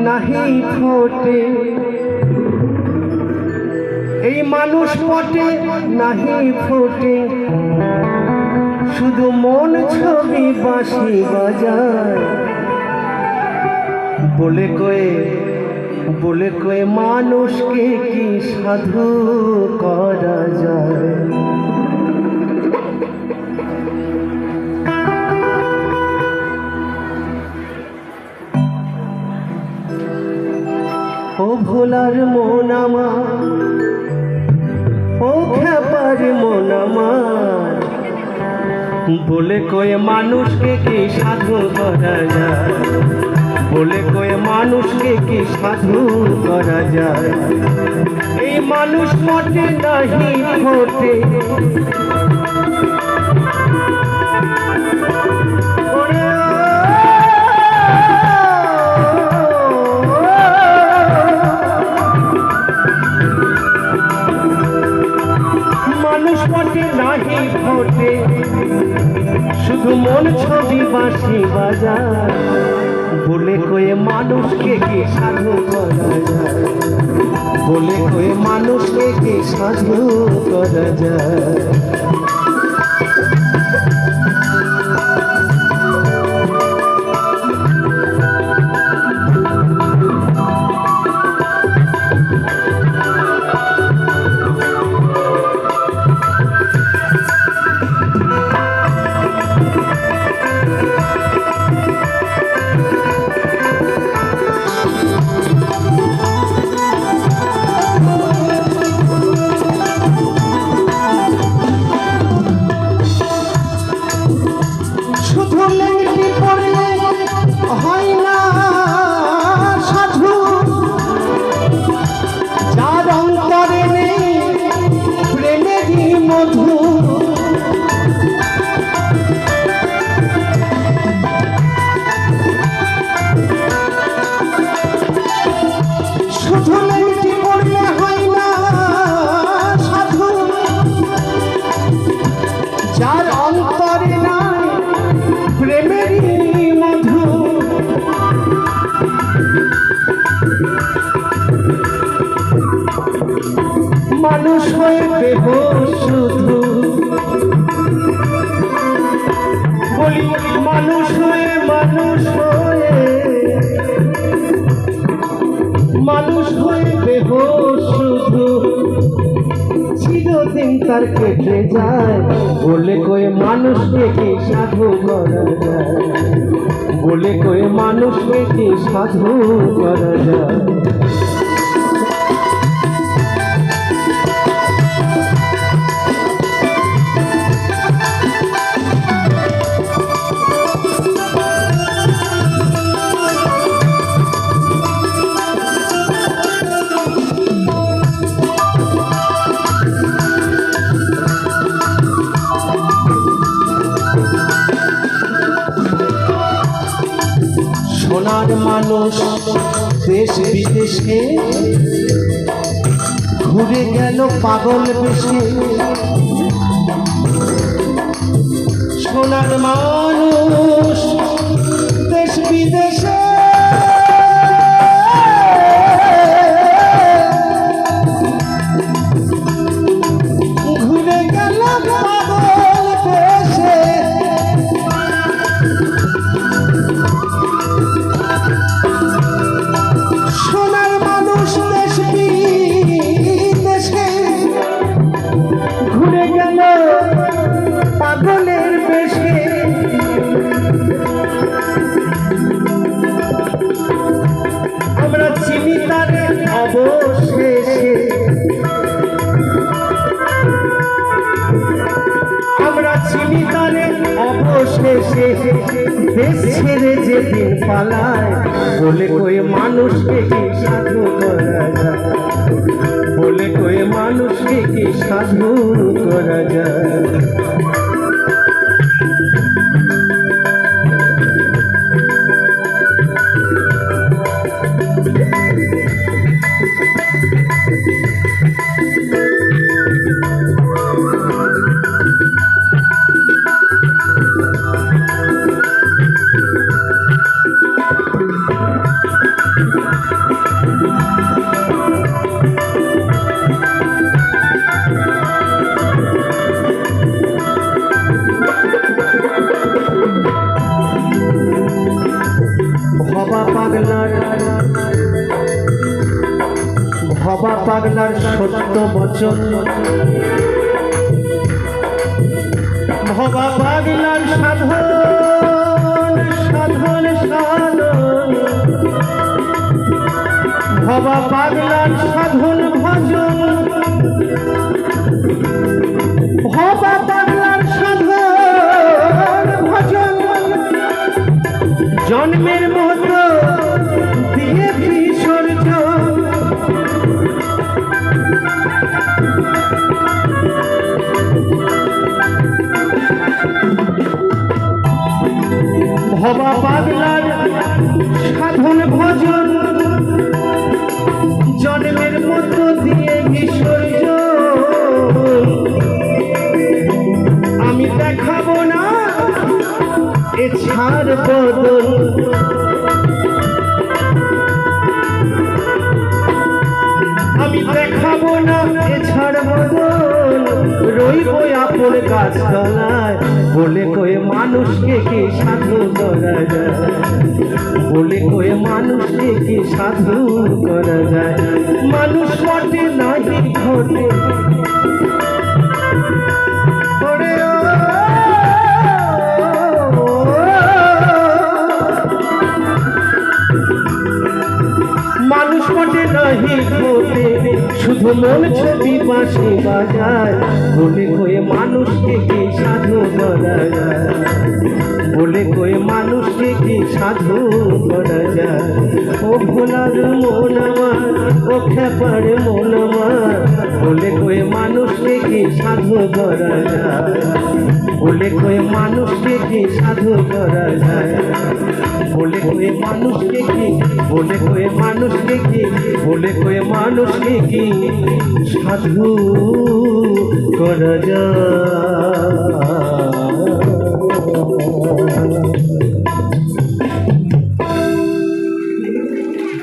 নাহি ফোটে, এই মানুষ পটে নাহি ফোটে, শুধু মন ছবি বাঁশি বাজায়। বলে কয়ে মানুষকে কি সাধু করা যায়। ও ভোলার মন আমার, ও খ্যাপার মন আমার, বলে কয়ে মানুষকে কি সাধু করা যায়। বলে কয়ে মানুষকে কি সাধু করা যায়। এই মানুষ মোটে নাহি ফোটে, মানুষ মোটে নাহি ফোটে, শুধু মন ছবি বাঁশি বাজায়। বলে কয়ে মানুষকে কি সাধু করা যায়। বলে কয়ে মানুষকে কি সাধু করা যায়। মানুষ হয়ে বেহুশ শুধু, বলি মানুষ হয়ে বেহুশ শুধু, চিরদিন তার কেটে যায়। বলে কয়ে মানুষকে কি সাধু করা যায়। বলে কয়ে মানুষকে কি সাধু করা যায়। সোনার মানুষ দেশ বিদেশে ঘুরে গেল পাগল বেশে। সোনার মানুষ দেশ বিদেশে ঘুরে গেল পাগল বেশে। সোনার মানুষ দেশ বিদেশে ঘুরে গেল পাগলের বেশে। আমরা চিনি তারে অবশেষে, আমরা চিনি তারে অবশেষে। দেশ ছেড়ে যেদিন পালায়, বলে কয়ে মানুষকে কি সাধু করা যায়। বলে কয়ে মানুষকে কি সাধু করা যায়। ভবা পাগলার সত্য বচন, ভবা পাগলার সাধন সাধন সাধন, ভবা পাগলার সাধন ভজন, ভবা পাগলার সাধন ভজন, জন্মের মতো দিয়ে বিসর্জন। ভবা পাগলার সাধন ভজন, জন্মের মতো দিয়ে বিসর্জন। আমি দেখাবো না এ ছাড় বদল, আমি দেখাবো না এ ছাড় বদল। রইব আপন গাছতলায়, বলে কয়ে মানুষকে কি সাধু করা যায়, বলে কয়ে মানুষকে কি সাধু করা যায়। মানুষ মতে নাহি ঘটে মানুষ মতে নাহি ঘটে, শুধু মন ছবি বাঁশি বাজায়, বলে কয়ে মানুষকে কি সাধু করা যায়, বলে কয়ে মানুষকে কি সাধু করা যায়। ও ভোলার মন আমার, ও খেপার মন আমার, বলে কয়ে মানুষকে কি সাধু করা যায়, বলে কয়ে মানুষকে কি সাধু করা যায়, বলে কয়ে মানুষকে কি, বলে কয়ে মানুষকে কি, বলে কয়ে মানুষকে কি সাধু করা যায়।